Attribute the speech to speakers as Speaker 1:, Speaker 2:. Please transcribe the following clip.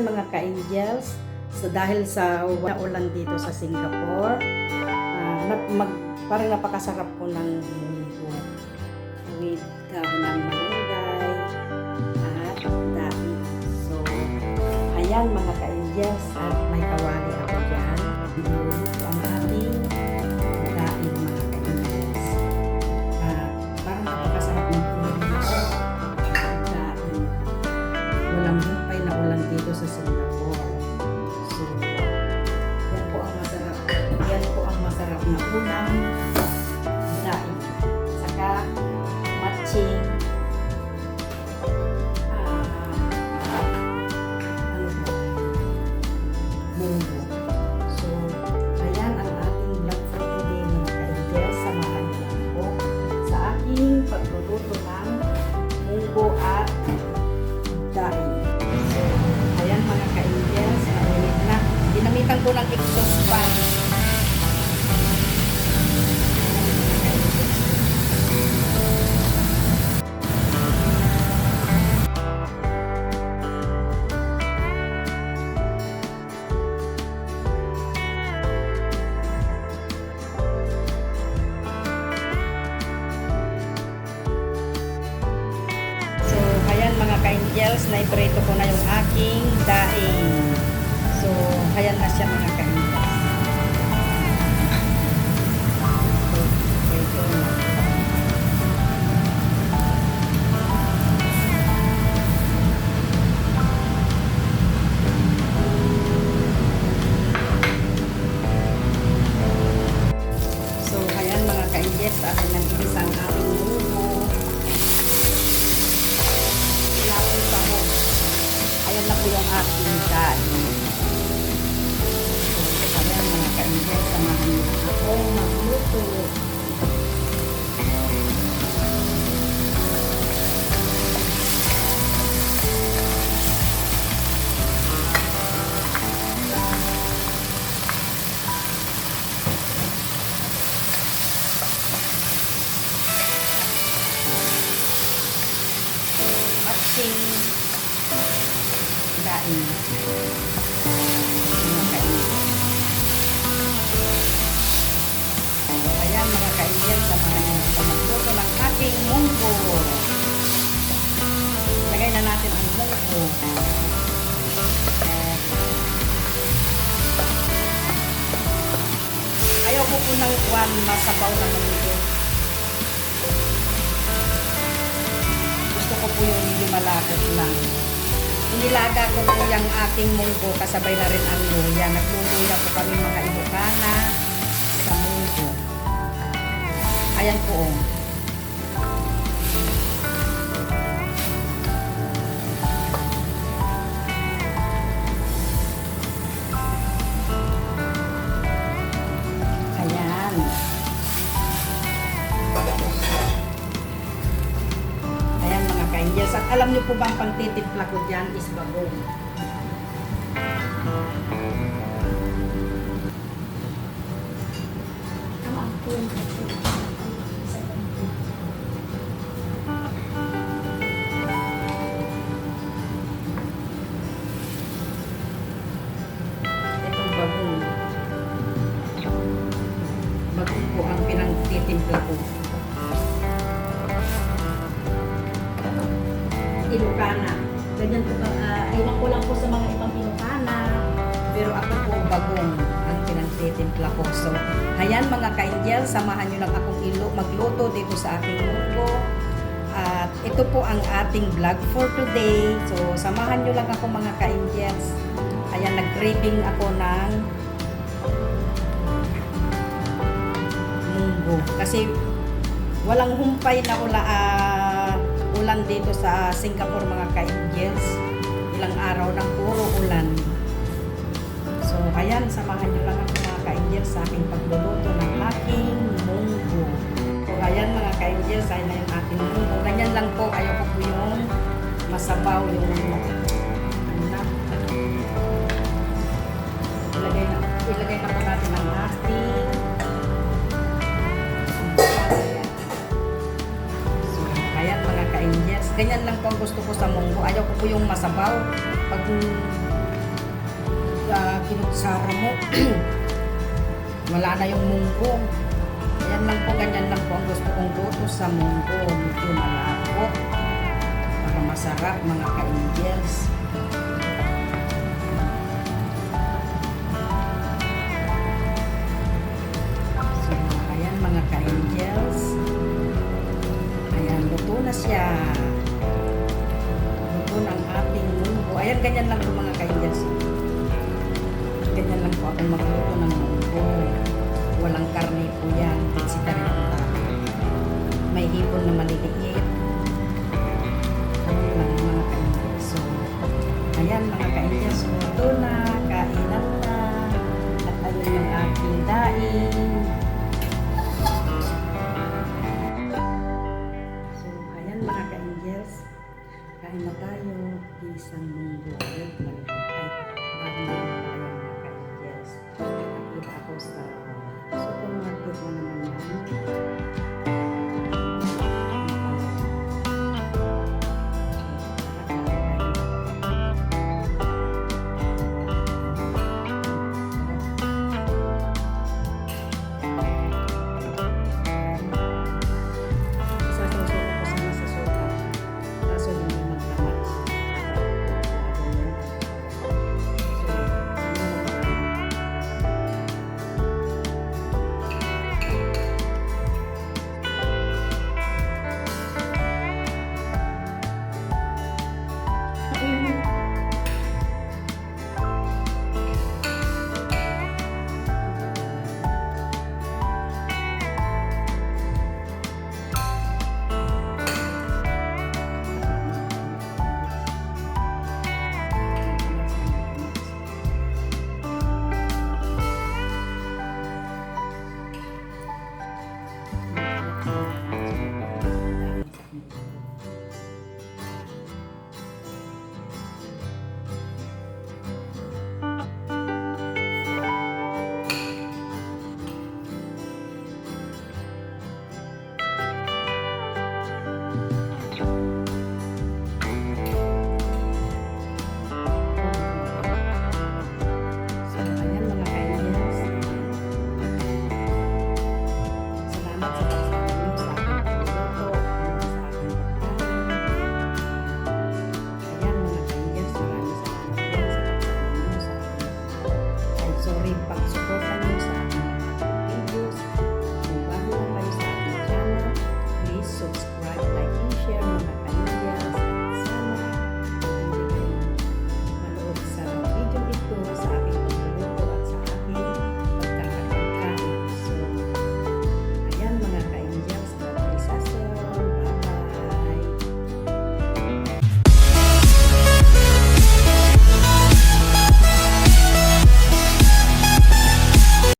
Speaker 1: ayan mga ka-angels, so dahil sa ulan dito sa Singapore, parang napakasarap po ng munggo with dahon ng malunggay at daing. So ayan mga ka-angels, at may kawali ako dyan. Ito ang ating daing mga ka-angels. Parang napakasarap ng daing. Walang humpay na ulan dito sa Singapore. So, yan po ang masarap. Yan po ang masarap na ulam. Daing. Saka, matching. Munggo. So, ayan ang ating vlog for today mga ka-angels. Samahan niyo lang po sa aking pagluluto ng munggo at daing. So, ayan mga ka-angels, mainit na. Dinamitan ko ng exhaust fan. So, ayan mga ka-angels, na-iprito ko na yung aking daing. So, ayan na siya mga ka-angels. So, ito na. So, ayan mga ka-angels, akin nang igisa ang aking munggo. Lapos ako. Ayan na po yung aking daing. So, ayan mga ka-angels, samahan niyo ako magluto. Matching daing. Mga ka-angels. So, ayan mga ka-angels, samahan niyo ako magluto ng aking munggo. Lagay na natin ang munggo. Ayaw ko po ng masabaw na munggo. Gusto ko po yung hindi malapot lang. Inilaga ko po yung aking munggo, kasabay na rin ang luya. Nagluluya po kami mga Ilocana sa munggo. Ayan po. Ayan. Ayan mga ka-angels. At alam niyo po ba ang pagtitimpla ko dyan is bagong. Itong bagong. Bagong po ang pinagtitimpla ko. Ilocana. Ganyan po ba? Iwan ko lang po sa mga ibang Ilocana. Pero ako po bagong ang pinagtitimpla ko. So, ayan mga ka-angels, samahan nyo lang akong magluto dito sa aking munggo. At ito po ang ating vlog for today. So, samahan nyo lang ako mga ka-angels. Ayan, nag-craving ako ng munggo. Kasi walang humpay na ulan dito sa Singapore mga ka-angels. Ilang araw ng puro ulan. So, ayan, samahan nyo lang ako mga ka-angels sa aking pagluluto ng aking munggo. So, ayan mga ka-angels, ayan na yung aking munggo. Ganyan lang po, ayaw ko po yung masabaw, yung ilagay na po natin ang ating ayan mga ka-angels. Ganyan lang po ang gusto ko sa munggo. Ayaw ko po yung masabaw. Pag kinutsara mo. Wala na yung munggo. Ayan lang po, ganyan lang po ang gusto kong luto sa munggo. Medyo malapot. Para masarap mga ka-angels. So, ayan mga ka-angels. Ayan, luto na siya. Luto ng ating munggo. Ayan, ganyan lang po mga ka-angels. Ganyan lang po akong magluto ng munggo. Walang karne po yan. Vegetarian tayo. May hipon na maliliit. Ano lang mga ka-angels. So, ayan mga ka-angels. Luto na. Kainan na. At ayun yung aking daing. So, ayan mga ka-angels. Kain na tayo. Isang munggo. Ay, bago na ayan mga ka-angels. Nakita ako sa supermarket na naman yan.